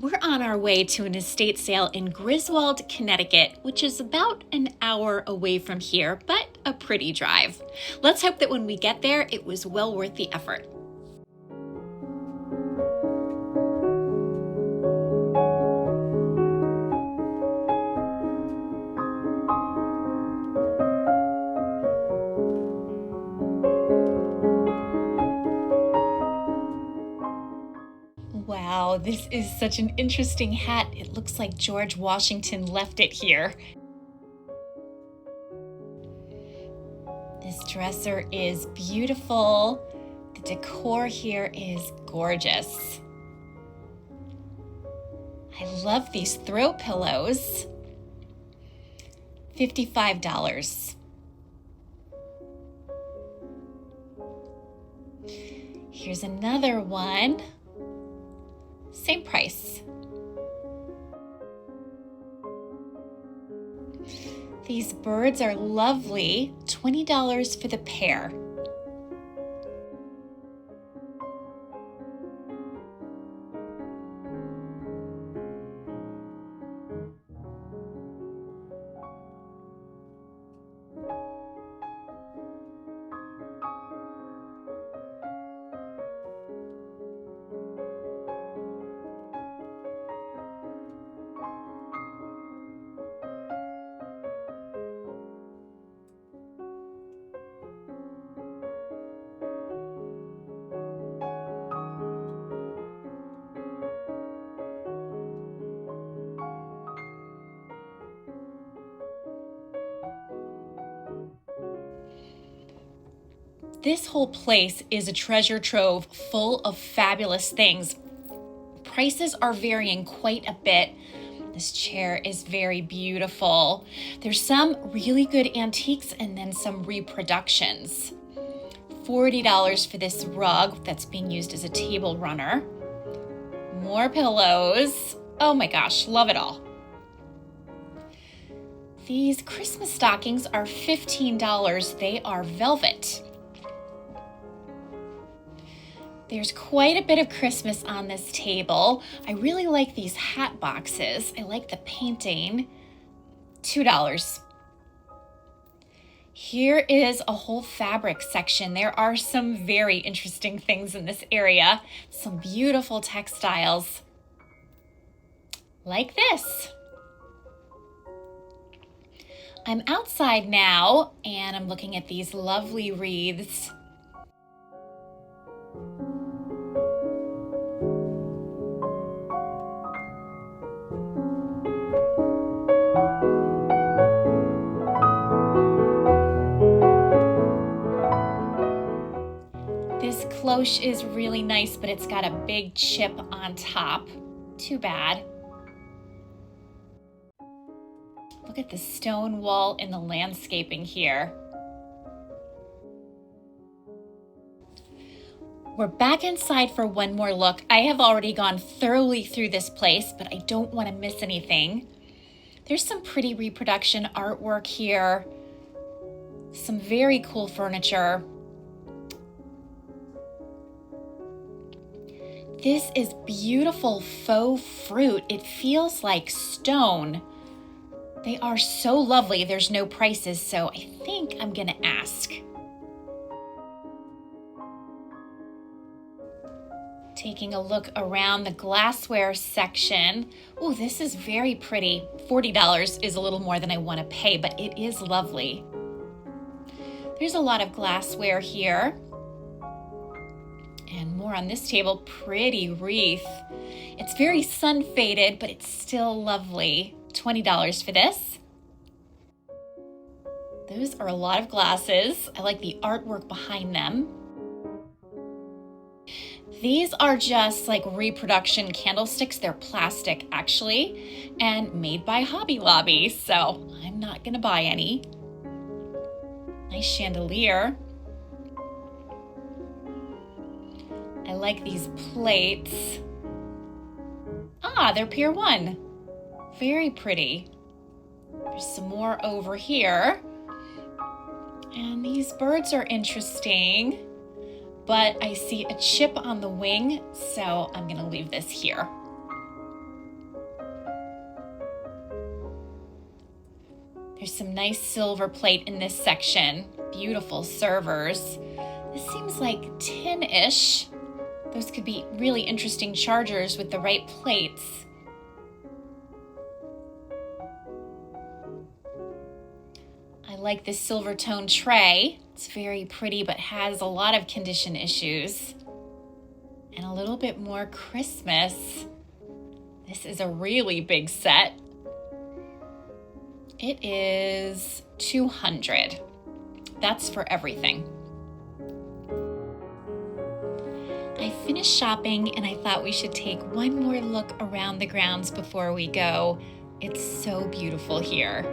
We're on our way to an estate sale in Griswold, Connecticut, which is about an hour away from here, but a pretty drive. Let's hope that when we get there, it was well worth the effort. Wow, this is such an interesting hat. It looks like George Washington left it here. This dresser is beautiful. The decor here is gorgeous. I love these throw pillows. $55. Here's another one. Same price. These birds are lovely. $20 for the pair. This whole place is a treasure trove full of fabulous things. Prices are varying quite a bit. This chair is very beautiful. There's some really good antiques and then some reproductions. $40 for this rug that's being used as a table runner. More pillows. Oh my gosh, love it all. These Christmas stockings are $15. They are velvet. There's quite a bit of Christmas on this table. I really like these hat boxes. I like the painting. $2. Here is a whole fabric section. There are some very interesting things in this area. Some beautiful textiles. Like this. I'm outside now and I'm looking at these lovely wreaths. This cloche is really nice, but it's got a big chip on top. Too bad. Look at the stone wall and the landscaping here. We're back inside for one more look. I have already gone thoroughly through this place, but I don't want to miss anything. There's some pretty reproduction artwork here. Some very cool furniture. This is beautiful faux fruit. It feels like stone. They are so lovely. There's no prices, so I think I'm gonna ask. Taking a look around the glassware section. Oh, this is very pretty. $40 is a little more than I want to pay, but it is lovely. There's a lot of glassware here. And more on this table. Pretty wreath. It's very sun faded, but it's still lovely. $20 for this. Those are a lot of glasses. I like the artwork behind them. These are just like reproduction candlesticks. They're plastic actually, and made by Hobby Lobby, so I'm not gonna buy any. Nice chandelier. I like these plates. Ah, they're Pier 1. Very pretty. There's some more over here. And these birds are interesting, but I see a chip on the wing, so I'm gonna leave this here. There's some nice silver plate in this section. Beautiful servers. This seems like tin-ish. Those could be really interesting chargers with the right plates. I like this silver tone tray. It's very pretty, but has a lot of condition issues. And a little bit more Christmas. This is a really big set. It is $200. That's for everything. I finished shopping and I thought we should take one more look around the grounds before we go. It's so beautiful here.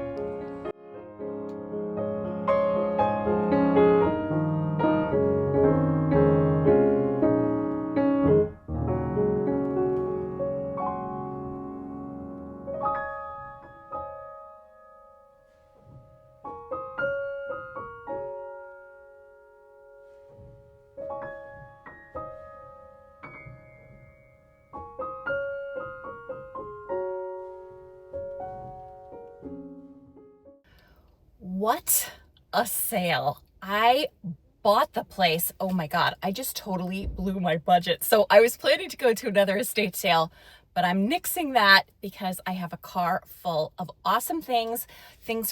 What a sale. I bought the place. Oh my God, I just totally blew my budget. So I was planning to go to another estate sale, but I'm nixing that because I have a car full of awesome things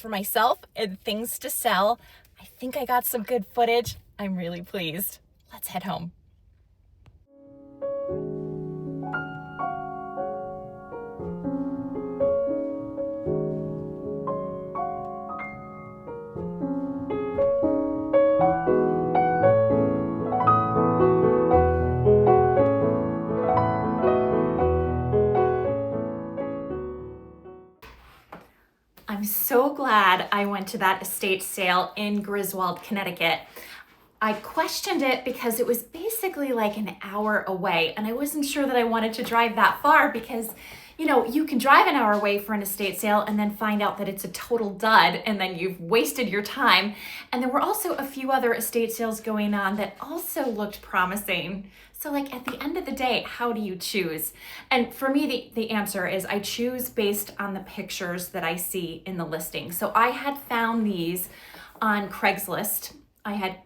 for myself and things to sell. I think I got some good footage. I'm really pleased. Let's head home. I'm so glad I went to that estate sale in Griswold, Connecticut. I questioned it because it was basically like an hour away, and I wasn't sure that I wanted to drive that far because, you know, you can drive an hour away for an estate sale and then find out that it's a total dud and then you've wasted your time. And there were also a few other estate sales going on that also looked promising. So like at the end of the day, how do you choose? And for me, the answer is I choose based on the pictures that I see in the listing. So I had found these on Craigslist. I had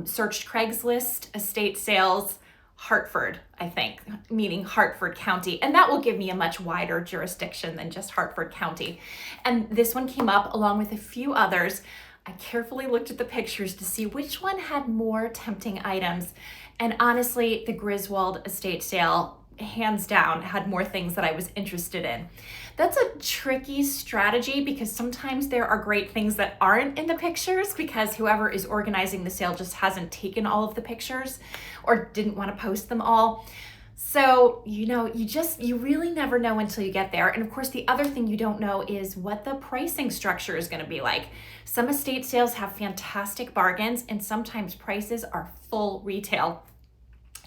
searched Craigslist, estate sales, Hartford, I think, meaning Hartford County. And that will give me a much wider jurisdiction than just Hartford County. And this one came up along with a few others. I carefully looked at the pictures to see which one had more tempting items. And honestly, the Griswold estate sale, hands down, had more things that I was interested in. That's a tricky strategy because sometimes there are great things that aren't in the pictures because whoever is organizing the sale just hasn't taken all of the pictures or didn't want to post them all. So, you know, you really never know until you get there. And of course, the other thing you don't know is what the pricing structure is going to be like. Some estate sales have fantastic bargains and sometimes prices are full retail.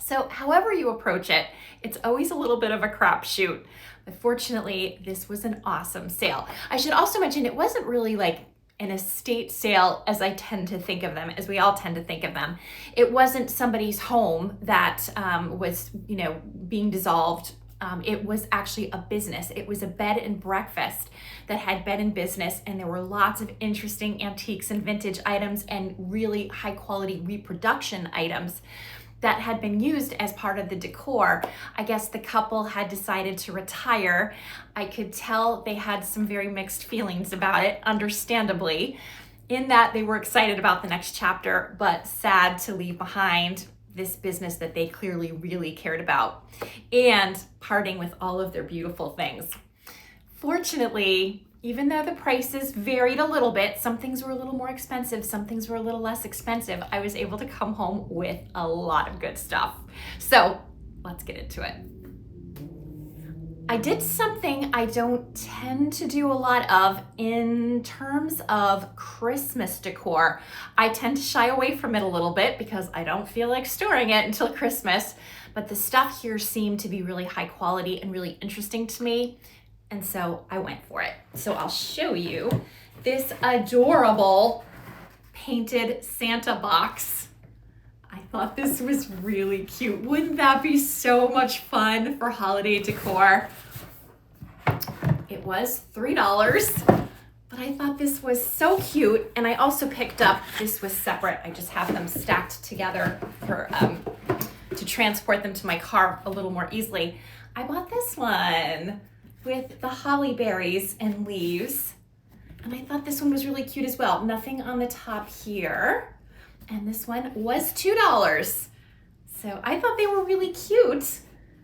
So however you approach it, it's always a little bit of a crapshoot. But fortunately, this was an awesome sale. I should also mention it wasn't really like an estate sale as I tend to think of them, as we all tend to think of them. It wasn't somebody's home that was, you know, being dissolved. It was actually a business. It was a bed and breakfast that had bed and business, and there were lots of interesting antiques and vintage items and really high quality reproduction items that had been used as part of the decor. I guess the couple had decided to retire. I could tell they had some very mixed feelings about it, understandably, in that they were excited about the next chapter, but sad to leave behind this business that they clearly really cared about, and parting with all of their beautiful things. Fortunately, even though the prices varied a little bit, some things were a little more expensive, some things were a little less expensive, I was able to come home with a lot of good stuff. So let's get into it. I did something I don't tend to do a lot of in terms of Christmas decor. I tend to shy away from it a little bit because I don't feel like storing it until Christmas, but the stuff here seemed to be really high quality and really interesting to me. And so I went for it. So I'll show you this adorable painted Santa box. I thought this was really cute. Wouldn't that be so much fun for holiday decor? It was $3. but I thought this was so cute. And I also picked up, this was separate. I just have them stacked together for to transport them to my car a little more easily. I bought this one with the holly berries and leaves. And I thought this one was really cute as well. Nothing on the top here. And this one was $2. So I thought they were really cute.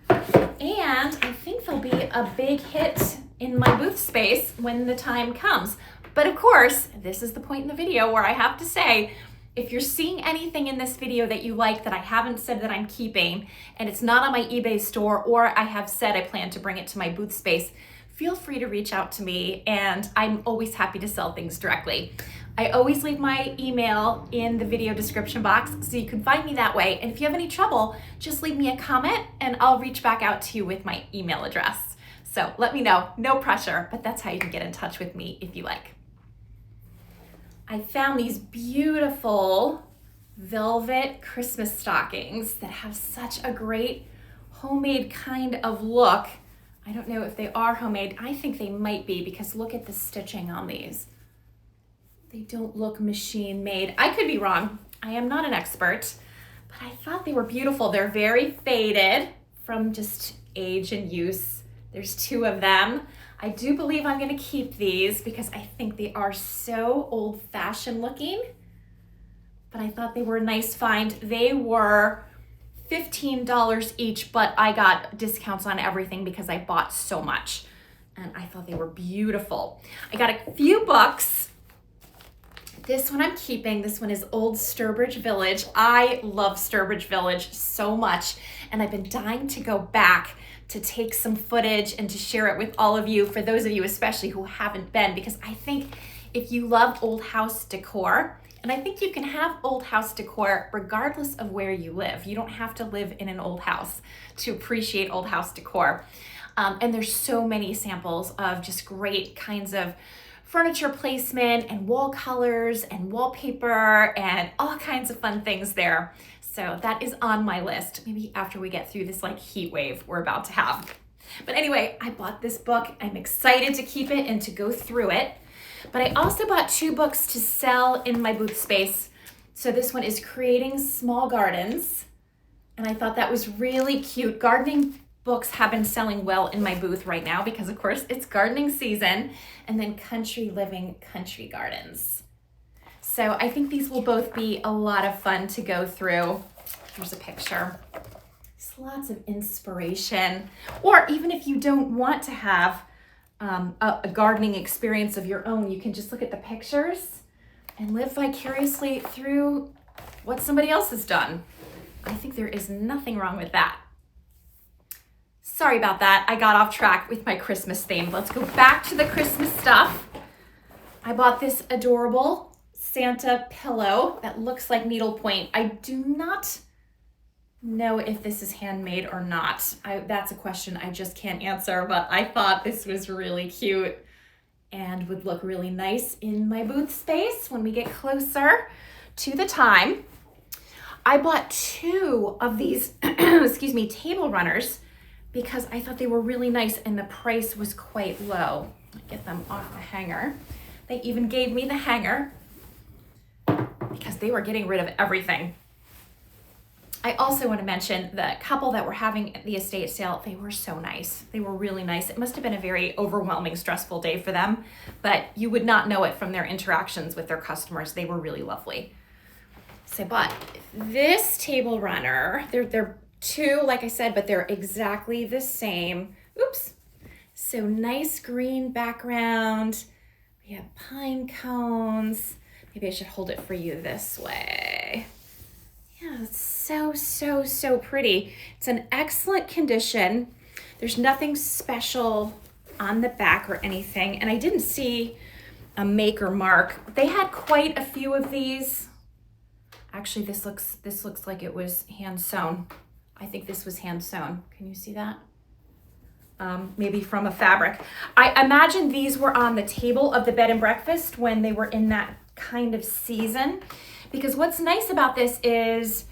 And I think they'll be a big hit in my booth space when the time comes. But of course, this is the point in the video where I have to say, if you're seeing anything in this video that you like that I haven't said that I'm keeping, and it's not on my eBay store, or I have said I plan to bring it to my booth space, feel free to reach out to me, and I'm always happy to sell things directly. I always leave my email in the video description box so you can find me that way. And if you have any trouble, just leave me a comment and I'll reach back out to you with my email address. So let me know, no pressure, but that's how you can get in touch with me if you like. I found these beautiful velvet Christmas stockings that have such a great homemade kind of look. I don't know if they are homemade. I think they might be because look at the stitching on these. They don't look machine made. I could be wrong. I am not an expert, but I thought they were beautiful. They're very faded from just age and use. There's 2 of them. I do believe I'm gonna keep these because I think they are so old-fashioned looking, but I thought they were a nice find. They were $15 each, but I got discounts on everything because I bought so much, and I thought they were beautiful. I got a few books. This one I'm keeping. This one is Old Sturbridge Village. I love Sturbridge Village so much, and I've been dying to go back to take some footage and to share it with all of you, for those of you especially who haven't been, because I think if you love old house decor, and I think you can have old house decor regardless of where you live. You don't have to live in an old house to appreciate old house decor. And there's so many samples of just great kinds of furniture placement and wall colors and wallpaper and all kinds of fun things there. So that is on my list, maybe after we get through this like heat wave we're about to have. But anyway, I bought this book. I'm excited to keep it and to go through it. But I also bought 2 books to sell in my booth space. So this one is Creating Small Gardens. And I thought that was really cute. Gardening books have been selling well in my booth right now because of course it's gardening season. And then Country Living Country Gardens. So I think these will both be a lot of fun to go through. Here's a picture. There's lots of inspiration. Or even if you don't want to have a gardening experience of your own, you can just look at the pictures and live vicariously through what somebody else has done. I think there is nothing wrong with that. Sorry about that. I got off track with my Christmas theme. Let's go back to the Christmas stuff. I bought this adorable Santa pillow that looks like needlepoint. I do not know if this is handmade or not. That's a question I just can't answer, but I thought this was really cute and would look really nice in my booth space when we get closer to the time. I bought 2 of these, excuse me, table runners because I thought they were really nice and the price was quite low. Get them off the hanger. They even gave me the hanger because they were getting rid of everything. I also want to mention the couple that were having the estate sale. They were so nice. They were really nice. It must have been a very overwhelming, stressful day for them, but you would not know it from their interactions with their customers. They were really lovely. So I bought this table runner. They're 2, like I said, but they're exactly the same. Oops. So nice green background. We have pine cones. Maybe I should hold it for you this way. Yeah, it's so pretty. It's in excellent condition. There's nothing special on the back or anything. And I didn't see a make or mark. They had quite a few of these. Actually, this looks like it was hand sewn. I think this was hand sewn. Can you see that? Maybe from a fabric. I imagine these were on the table of the bed and breakfast when they were in that kind of season, because what's nice about this is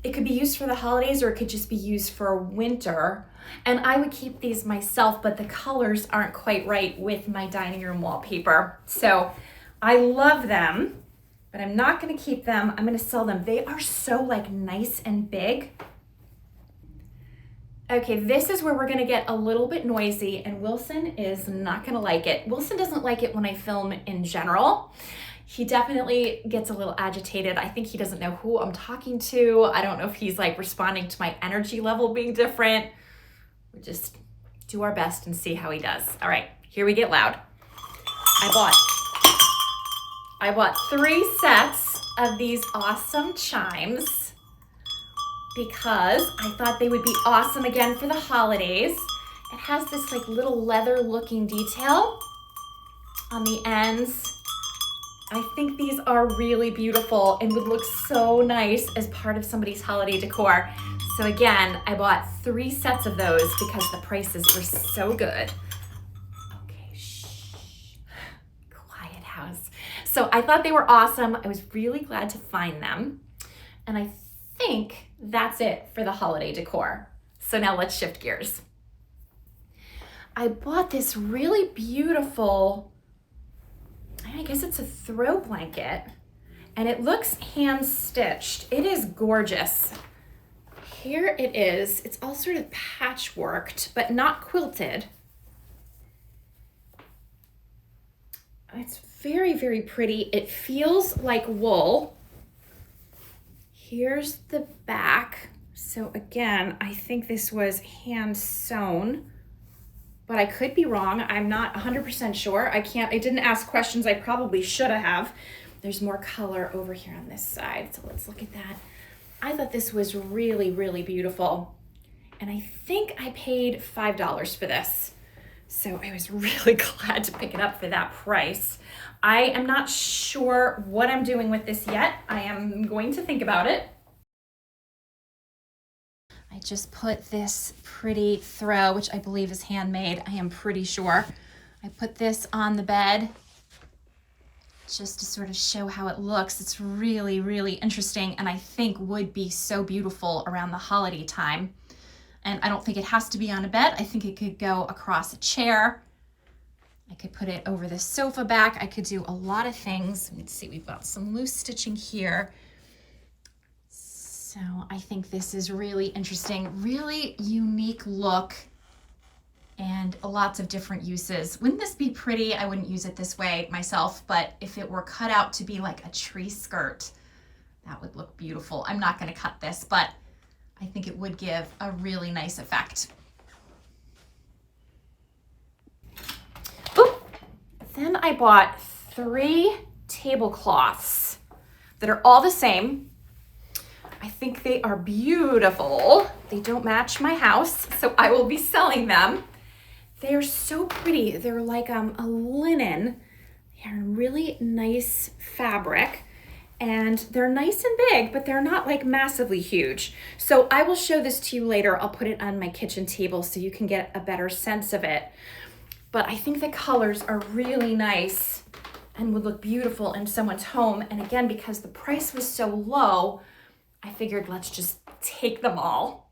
It could be used for the holidays or it could just be used for winter. And I would keep these myself, but the colors aren't quite right with my dining room wallpaper. So I love them, but I'm not gonna keep them. I'm gonna sell them. They are so like nice and big. Okay, this is where we're gonna get a little bit noisy and Wilson is not gonna like it. Wilson doesn't like it when I film in general. He definitely gets a little agitated. I think he doesn't know who I'm talking to. I don't know if he's like responding to my energy level being different. We'll just do our best and see how he does. All right, here we get loud. I bought 3 sets of these awesome chimes because I thought they would be awesome again for the holidays. It has this like little leather looking detail on the ends. I think these are really beautiful and would look so nice as part of somebody's holiday decor. So again, I bought 3 sets of those because the prices were so good. Okay, shh, quiet house. So I thought they were awesome. I was really glad to find them. And I think that's it for the holiday decor. So now let's shift gears. I bought this really beautiful, I guess it's a throw blanket, and it looks hand stitched. It is gorgeous. Here it is. It's all sort of patchworked, but not quilted. It's very, very pretty. It feels like wool. Here's the back. So again, I think this was hand sewn, but I could be wrong. I'm not 100% sure. I didn't ask questions I probably should have. There's more color over here on this side. So let's look at that. I thought this was really, really beautiful. And I think I paid $5 for this. So I was really glad to pick it up for that price. I am not sure what I'm doing with this yet. I am going to think about it. I just put this pretty throw, which I believe is handmade. I am pretty sure. I put this on the bed just to sort of show how it looks. It's really, really interesting and I think would be so beautiful around the holiday time. And I don't think it has to be on a bed. I think it could go across a chair. I could put it over the sofa back. I could do a lot of things. Let's see, we've got some loose stitching here. So I think this is really interesting, really unique look and lots of different uses. Wouldn't this be pretty? I wouldn't use it this way myself, but if it were cut out to be like a tree skirt, that would look beautiful. I'm not gonna cut this, but I think it would give a really nice effect. Ooh. Then I bought 3 tablecloths that are all the same. I think they are beautiful. They don't match my house, so I will be selling them. They're so pretty. They're like a linen. They're really nice fabric and they're nice and big, but they're not like massively huge. So I will show this to you later. I'll put it on my kitchen table so you can get a better sense of it. But I think the colors are really nice and would look beautiful in someone's home. And again, because the price was so low, I figured let's just take them all.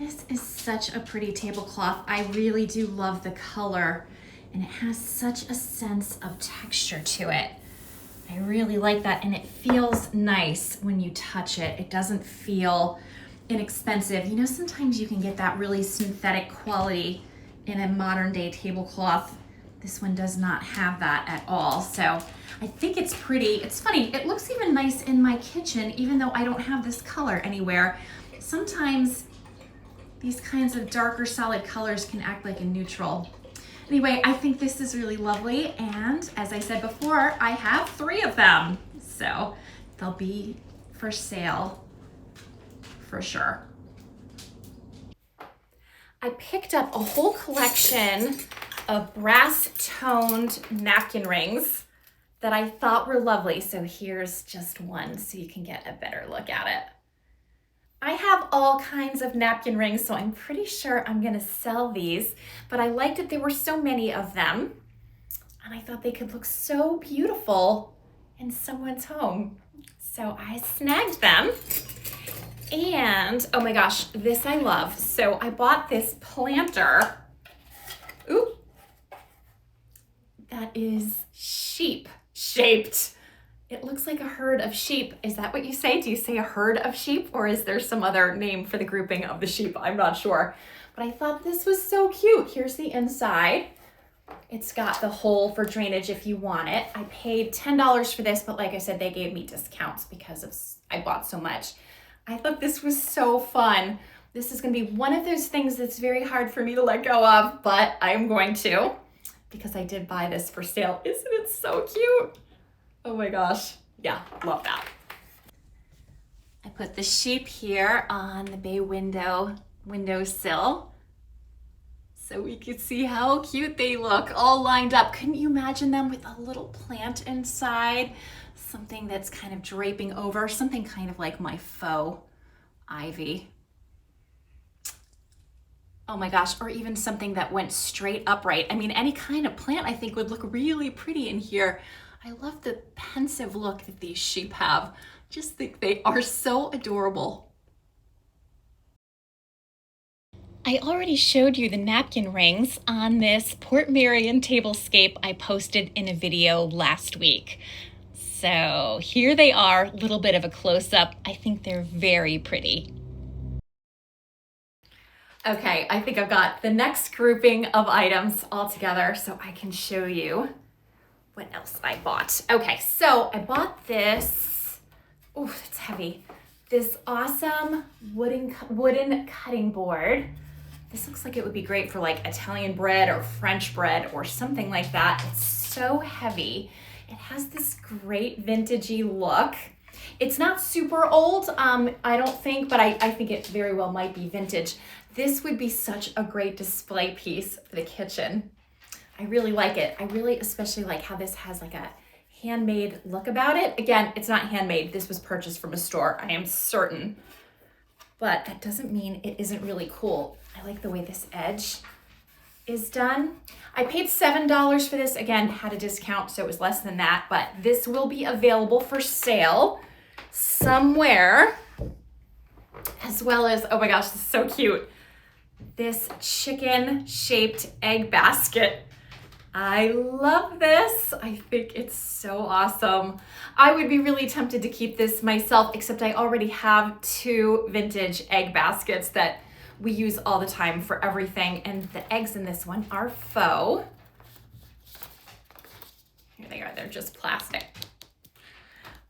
This is such a pretty tablecloth. I really do love the color and it has such a sense of texture to it. I really like that and it feels nice when you touch it. It doesn't feel inexpensive. You know, sometimes you can get that really synthetic quality in a modern day tablecloth. This one does not have that at all. So I think it's pretty. It's funny, it looks even nice in my kitchen, even though I don't have this color anywhere. Sometimes these kinds of darker solid colors can act like a neutral. Anyway, I think this is really lovely. And as I said before, I have 3 of them. So they'll be for sale for sure. I picked up a whole collection of brass toned napkin rings that I thought were lovely. So here's just one so you can get a better look at it. I have all kinds of napkin rings, so I'm pretty sure I'm gonna sell these, but I liked that there were so many of them, and I thought they could look so beautiful in someone's home. So I snagged them, and oh my gosh, this I love. So I bought this planter. Ooh, that is sheep shaped. It looks like a herd of sheep. Is that what you say? Do you say a herd of sheep, or is there some other name for the grouping of the sheep? I'm not sure, but I thought this was so cute. Here's the inside. It's got the hole for drainage if you want it. I paid $10 for this, but like I said, they gave me discounts because I bought so much. I thought this was so fun. This is gonna be one of those things that's very hard for me to let go of, but I'm going to, because I did buy this for sale. Isn't it so cute? Oh my gosh, yeah, love that. I put the sheep here on the bay windowsill so we could see how cute they look, all lined up. Couldn't you imagine them with a little plant inside? Something that's kind of draping over, something kind of like my faux ivy. Oh my gosh, or even something that went straight upright. I mean, any kind of plant I think would look really pretty in here. I love the pensive look that these sheep have. Just think they are so adorable. I already showed you the napkin rings on this Port Marion tablescape I posted in a video last week. So here they are, a little bit of a close-up. I think they're very pretty. Okay, I think I've got the next grouping of items all together so I can show you what else I bought. Okay, so I bought this, oh, it's heavy, this awesome wooden cutting board. This looks like it would be great for like Italian bread or French bread or something like that. It's so heavy. It has this great vintagey look. It's not super old, I don't think, but I think it very well might be vintage. This would be such a great display piece for the kitchen. I really like it. I really especially like how this has like a handmade look about it. Again, it's not handmade. This was purchased from a store, I am certain. But that doesn't mean it isn't really cool. I like the way this edge is done. I paid $7 for this. Again, had a discount, so it was less than that. But this will be available for sale somewhere. As well as, oh my gosh, this is so cute. This chicken-shaped egg basket. I love this. I think it's so awesome. I would be really tempted to keep this myself, except I already have 2 vintage egg baskets that we use all the time for everything, and the eggs in this one are faux. Here they are, they're just plastic.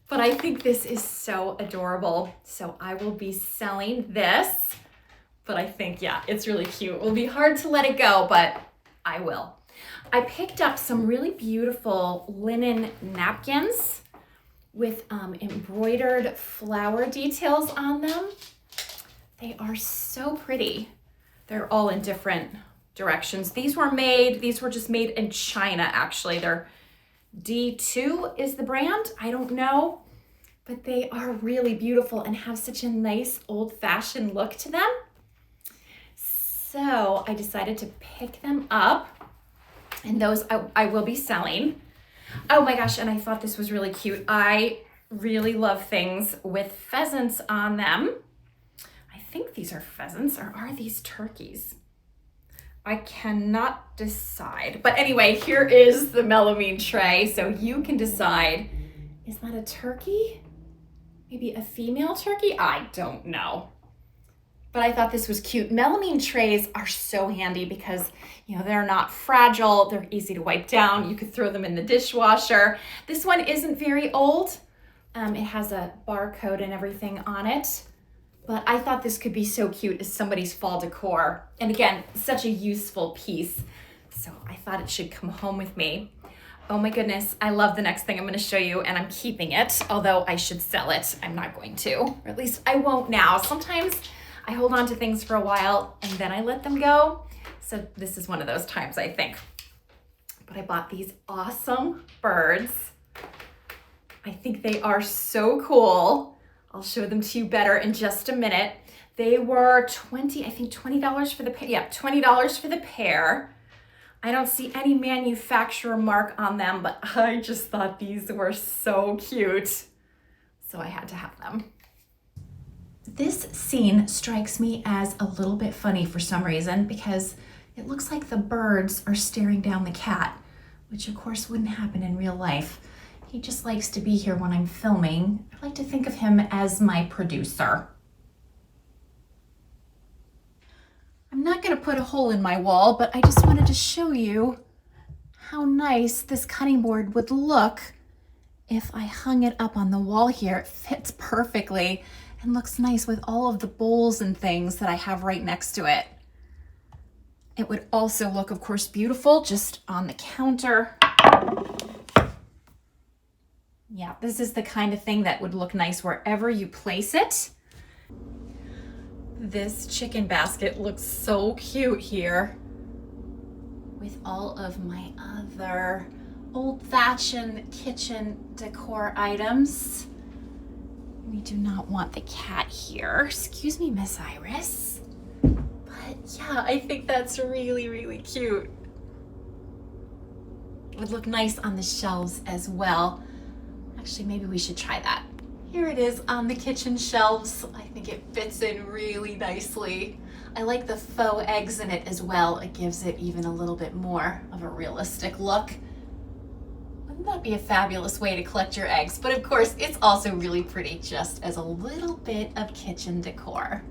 But I think this is so adorable. So I will be selling this, but I think, yeah, it's really cute. It will be hard to let it go, but I will. I picked up some really beautiful linen napkins with embroidered flower details on them. They are so pretty. They're all in different directions. These were just made in China, actually. They're D2 is the brand. I don't know, but they are really beautiful and have such a nice old-fashioned look to them. So I decided to pick them up, and those I will be selling. Oh my gosh, and I thought this was really cute. I really love things with pheasants on them. I think these are pheasants, or are these turkeys? I cannot decide. But anyway, here is the melamine tray, so you can decide. Is that a turkey? Maybe a female turkey? I don't know. But I thought this was cute. Melamine trays are so handy because, you know, they're not fragile. They're easy to wipe down. You could throw them in the dishwasher. This one isn't very old. It has a barcode and everything on it. But I thought this could be so cute as somebody's fall decor. And again, such a useful piece. So I thought it should come home with me. Oh my goodness, I love the next thing I'm gonna show you, and I'm keeping it, although I should sell it. I'm not going to, or at least I won't now. Sometimes I hold on to things for a while and then I let them go. So this is one of those times, I think. But I bought these awesome birds. I think they are so cool. I'll show them to you better in just a minute. They were $20 for the pair. Yeah, $20 for the pair. I don't see any manufacturer mark on them, but I just thought these were so cute. So I had to have them. This scene strikes me as a little bit funny for some reason because it looks like the birds are staring down the cat, which of course wouldn't happen in real life. He just likes to be here when I'm filming. I like to think of him as my producer. I'm not gonna put a hole in my wall, but I just wanted to show you how nice this cutting board would look if I hung it up on the wall here. It fits perfectly and looks nice with all of the bowls and things that I have right next to it. It would also look, of course, beautiful just on the counter. Yeah, this is the kind of thing that would look nice wherever you place it. This chicken basket looks so cute here with all of my other old-fashioned kitchen decor items. We do not want the cat here. Excuse me, Miss Iris. But yeah, I think that's really, really cute. It would look nice on the shelves as well. Actually, maybe we should try that. Here it is on the kitchen shelves. I think it fits in really nicely. I like the faux eggs in it as well. It gives it even a little bit more of a realistic look. Wouldn't that be a fabulous way to collect your eggs? But of course, it's also really pretty just as a little bit of kitchen decor.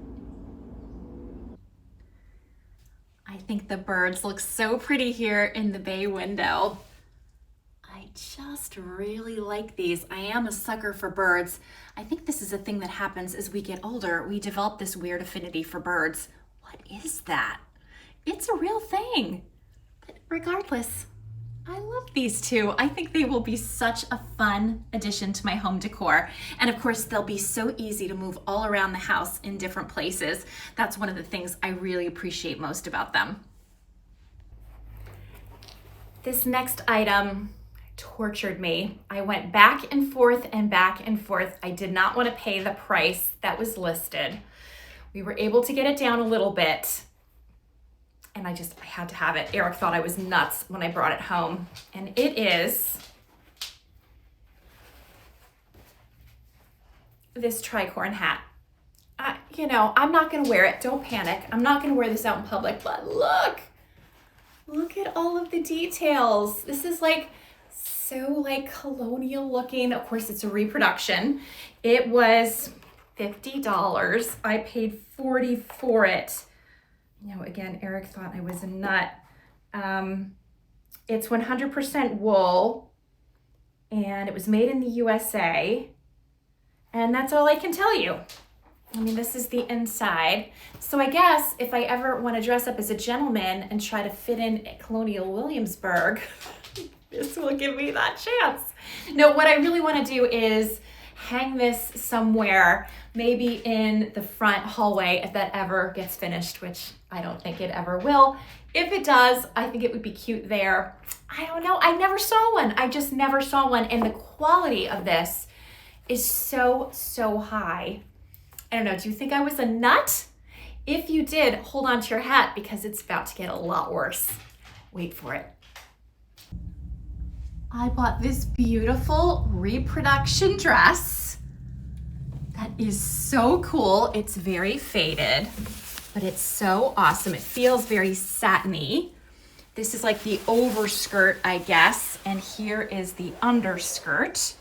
I think the birds look so pretty here in the bay window. I just really like these. I am a sucker for birds. I think this is a thing that happens as we get older. We develop this weird affinity for birds. What is that? It's a real thing. But regardless, I love these two. I think they will be such a fun addition to my home decor. And of course, they'll be so easy to move all around the house in different places. That's one of the things I really appreciate most about them. This next item tortured me. I went back and forth and back and forth. I did not want to pay the price that was listed. We were able to get it down a little bit, and I had to have it. Eric thought I was nuts when I brought it home, and it is this tricorn hat. I'm not gonna wear it. Don't panic. I'm not gonna wear this out in public, but look at all of the details. This is so colonial looking. Of course, it's a reproduction. It was $50. I paid $40 for it. Again, Eric thought I was a nut. It's 100% wool, and it was made in the USA. And that's all I can tell you. This is the inside. So I guess if I ever want to dress up as a gentleman and try to fit in at Colonial Williamsburg, this will give me that chance. No, what I really want to do is hang this somewhere, maybe in the front hallway if that ever gets finished, which I don't think it ever will. If it does, I think it would be cute there. I don't know. I never saw one. I just never saw one. And the quality of this is so, so high. I don't know. Do you think I was a nut? If you did, hold on to your hat because it's about to get a lot worse. Wait for it. I bought this beautiful reproduction dress that is so cool. It's very faded, but it's so awesome. It feels very satiny. This is like the overskirt, I guess, and here is the underskirt.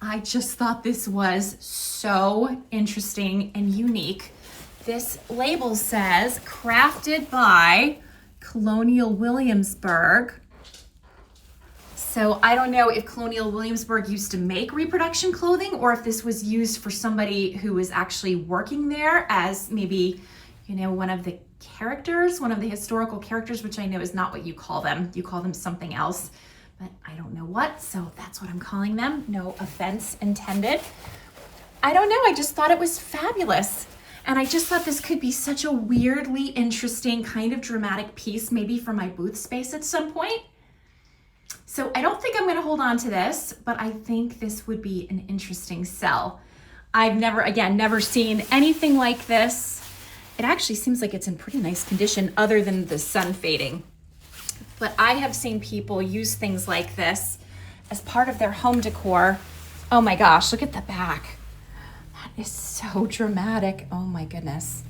I just thought this was so interesting and unique. This label says crafted by Colonial Williamsburg. So I don't know if Colonial Williamsburg used to make reproduction clothing or if this was used for somebody who was actually working there as maybe, one of the characters, one of the historical characters, which I know is not what you call them. You call them something else, but I don't know what, so that's what I'm calling them. No offense intended. I don't know, I just thought it was fabulous. And I just thought this could be such a weirdly interesting kind of dramatic piece, maybe for my booth space at some point. So I don't think I'm going to hold on to this, but I think this would be an interesting sell. I've never seen anything like this. It actually seems like it's in pretty nice condition other than the sun fading. But I have seen people use things like this as part of their home decor. Oh my gosh, look at the back. That is so dramatic. Oh my goodness.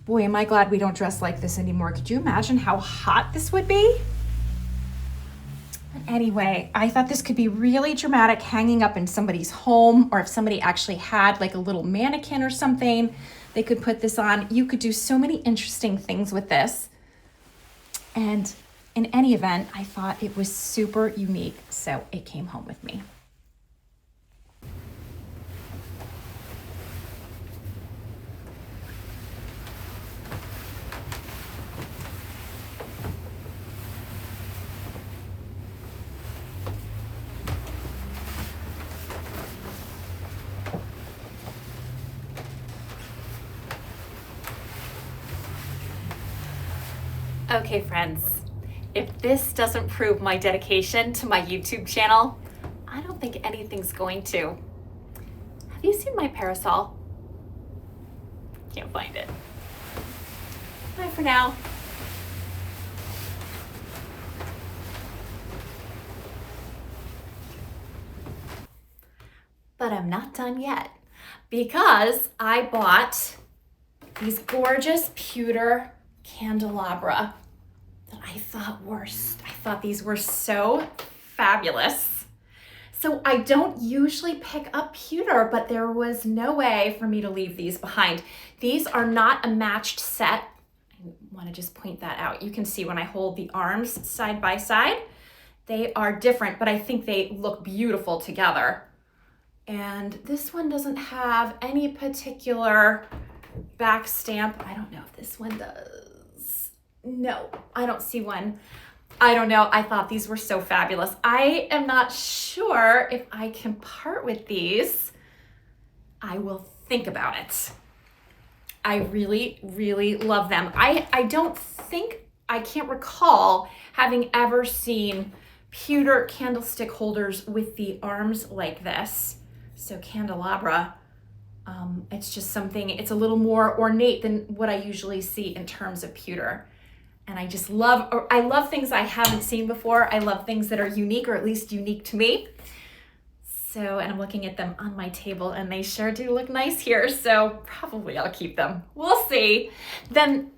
Boy, am I glad we don't dress like this anymore. Could you imagine how hot this would be? But anyway, I thought this could be really dramatic hanging up in somebody's home, or if somebody actually had like a little mannequin or something, they could put this on. You could do so many interesting things with this. And in any event, I thought it was super unique, so it came home with me. Okay, friends, if this doesn't prove my dedication to my YouTube channel, I don't think anything's going to. Have you seen my parasol? Can't find it. Bye for now. But I'm not done yet, because I bought these gorgeous pewter candelabra that I thought these were so fabulous. So I don't usually pick up pewter, but there was no way for me to leave these behind. These are not a matched set. I want to just point that out. You can see when I hold the arms side by side, they are different, but I think they look beautiful together. And this one doesn't have any particular back stamp. I don't know if this one does. No, I don't see one. I don't know. I thought these were so fabulous. I am not sure if I can part with these. I will think about it. I really, really love them. I can't recall having ever seen pewter candlestick holders with the arms like this. So candelabra, it's just something, it's a little more ornate than what I usually see in terms of pewter. And I love things I haven't seen before. I love things that are unique, or at least unique to me. So, and I'm looking at them on my table and they sure do look nice here. So probably I'll keep them. We'll see. Then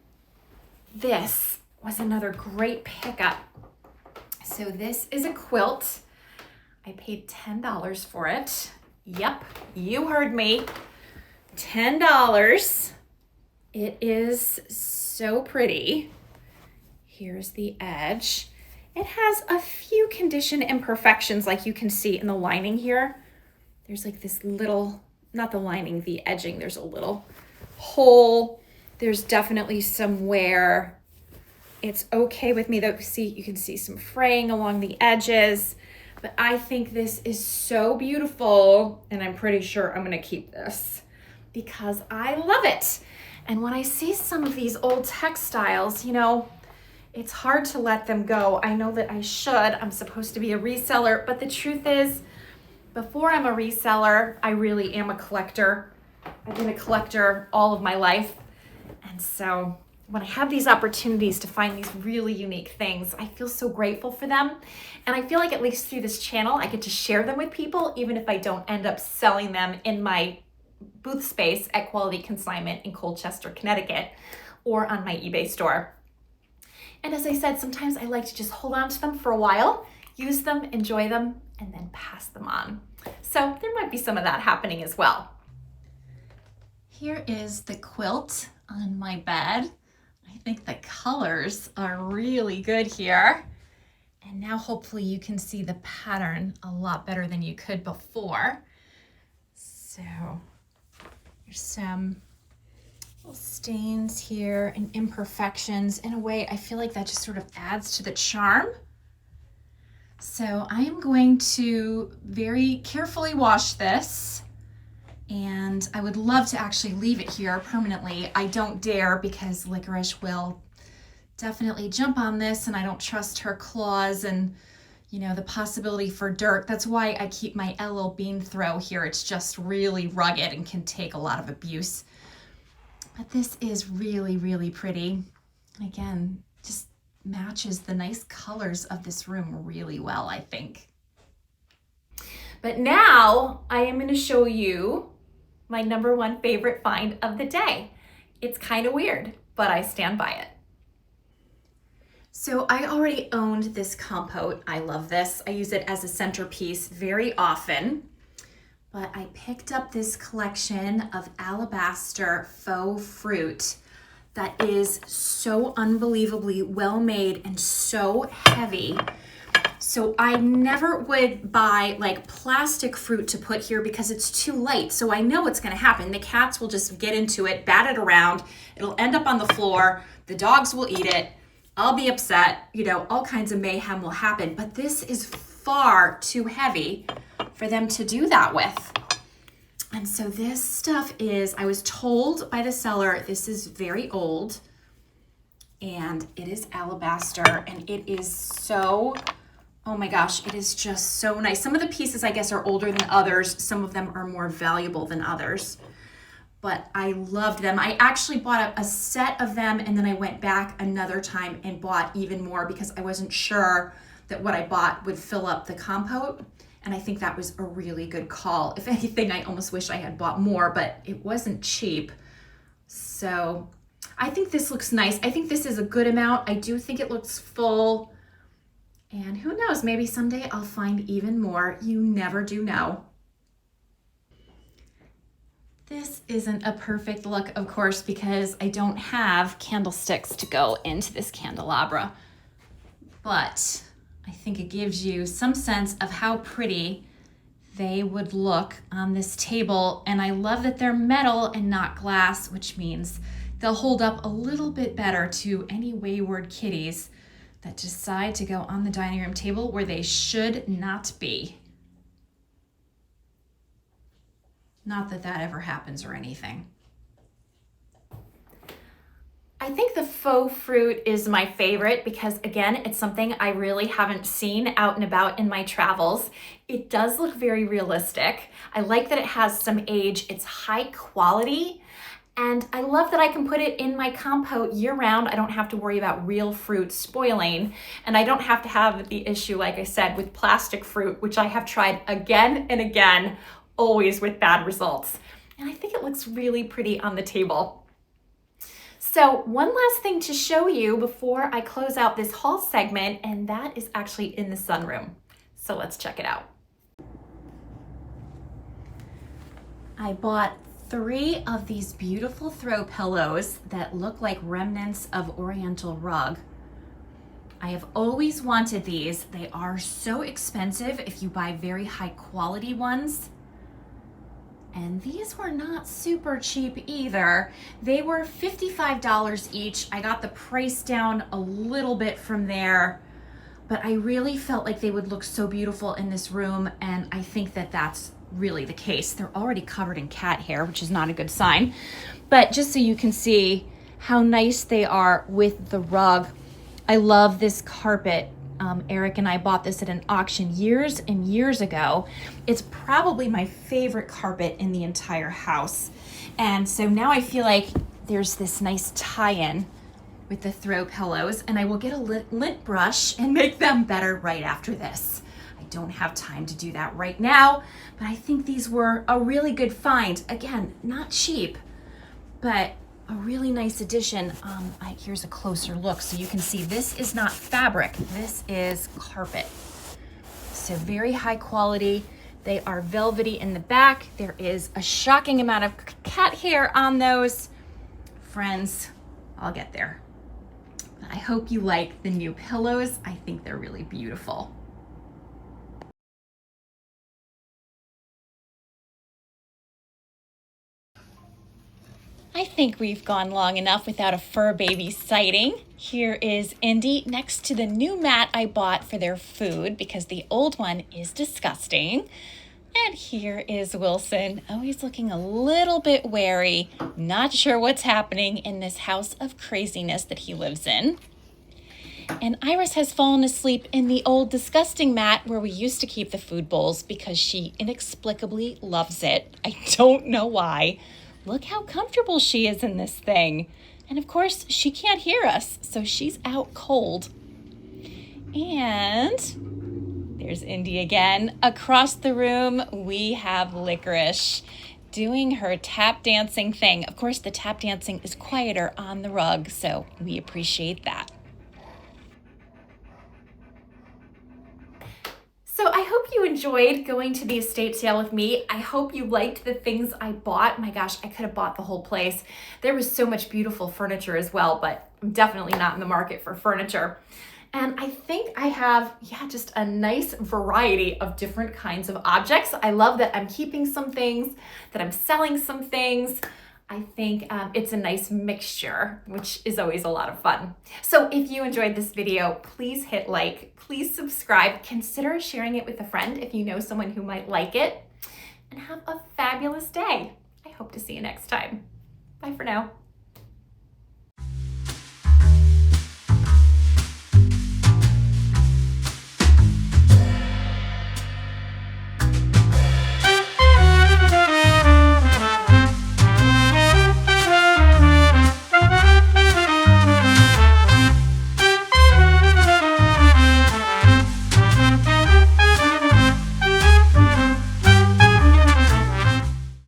this was another great pickup. So this is a quilt. I paid $10 for it. Yep, you heard me. $10. It is so pretty. Here's the edge. It has a few condition imperfections, like you can see in the lining here. There's like this little, not the lining, the edging, there's a little hole. There's definitely some wear. It's okay with me though. See, you can see some fraying along the edges, but I think this is so beautiful, and I'm pretty sure I'm gonna keep this because I love it. And when I see some of these old textiles, you know, it's hard to let them go. I know that I should. I'm supposed to be a reseller, but the truth is, before I'm a reseller, I really am a collector. I've been a collector all of my life. And so when I have these opportunities to find these really unique things, I feel so grateful for them. And I feel like at least through this channel, I get to share them with people, even if I don't end up selling them in my booth space at Quality Consignment in Colchester, Connecticut, or on my eBay store. And as I said, sometimes I like to just hold on to them for a while, use them, enjoy them, and then pass them on. So there might be some of that happening as well. Here is the quilt on my bed. I think the colors are really good here. And now hopefully you can see the pattern a lot better than you could before. So there's some little stains here and imperfections. In a way, I feel like that just sort of adds to the charm. So I am going to very carefully wash this, and I would love to actually leave it here permanently. I don't dare, because Licorice will definitely jump on this, and I don't trust her claws and, you know, the possibility for dirt. That's why I keep my LL Bean throw here. It's just really rugged and can take a lot of abuse. But this is really, really pretty. Again, just matches the nice colors of this room really well, I think. But now I am going to show you my number one favorite find of the day. It's kind of weird, but I stand by it. So I already owned this compote. I love this. I use it as a centerpiece very often. But I picked up this collection of Alabaster faux fruit that is so unbelievably well made and so heavy. So I never would buy like plastic fruit to put here because it's too light. So I know what's gonna happen. The cats will just get into it, bat it around. It'll end up on the floor. The dogs will eat it. I'll be upset. You know, all kinds of mayhem will happen. But this is far too heavy for them to do that with. And so this stuff is, I was told by the seller, this is very old and it is alabaster and it is so, oh my gosh, it is just so nice. Some of the pieces I guess are older than others. Some of them are more valuable than others, but I loved them. I actually bought a set of them and then I went back another time and bought even more because I wasn't sure that what I bought would fill up the compote. And I think that was a really good call. If anything, I almost wish I had bought more, but it wasn't cheap. So I think this looks nice. I think this is a good amount. I do think it looks full. And who knows, maybe someday I'll find even more. You never do know. This isn't a perfect look, of course, because I don't have candlesticks to go into this candelabra. But I think it gives you some sense of how pretty they would look on this table. And I love that they're metal and not glass, which means they'll hold up a little bit better to any wayward kitties that decide to go on the dining room table where they should not be. Not that that ever happens or anything. I think the faux fruit is my favorite because again, it's something I really haven't seen out and about in my travels. It does look very realistic. I like that it has some age. It's high quality. And I love that I can put it in my compote year round. I don't have to worry about real fruit spoiling. And I don't have to have the issue, like I said, with plastic fruit, which I have tried again and again, always with bad results. And I think it looks really pretty on the table. So one last thing to show you before I close out this haul segment, and that is actually in the sunroom. So let's check it out. I bought 3 of these beautiful throw pillows that look like remnants of Oriental rug. I have always wanted these. They are so expensive if you buy very high quality ones. And these were not super cheap either. They were $55 each. I got the price down a little bit from there, but I really felt like they would look so beautiful in this room, and I think that that's really the case. They're already covered in cat hair, which is not a good sign, but just so you can see how nice they are with the rug. I love this carpet. Eric and I bought this at an auction years and years ago. It's probably my favorite carpet in the entire house. And so now I feel like there's this nice tie-in with the throw pillows, and I will get a lint brush and make them better right after this. I don't have time to do that right now, but I think these were a really good find. Again, not cheap, but a really nice addition. Here's a closer look so you can see this is not fabric, this is carpet. So very high quality. They are velvety in the back. There is a shocking amount of cat hair on those. Friends, I'll get there. I hope you like the new pillows. I think they're really beautiful. I think we've gone long enough without a fur baby sighting. Here is Indy next to the new mat I bought for their food because the old one is disgusting. And here is Wilson, always looking a little bit wary, not sure what's happening in this house of craziness that he lives in. And Iris has fallen asleep in the old disgusting mat where we used to keep the food bowls because she inexplicably loves it. I don't know why. Look how comfortable she is in this thing. And of course, she can't hear us, so she's out cold. And there's Indy again. Across the room, we have Licorice doing her tap dancing thing. Of course, the tap dancing is quieter on the rug, so we appreciate that. So I hope you enjoyed going to the estate sale with me. I hope you liked the things I bought. My gosh, I could have bought the whole place. There was so much beautiful furniture as well, but I'm definitely not in the market for furniture. And I think I have, just a nice variety of different kinds of objects. I love that I'm keeping some things, that I'm selling some things. I think it's a nice mixture, which is always a lot of fun. So if you enjoyed this video, please hit like, please subscribe, consider sharing it with a friend if you know someone who might like it, and have a fabulous day. I hope to see you next time. Bye for now.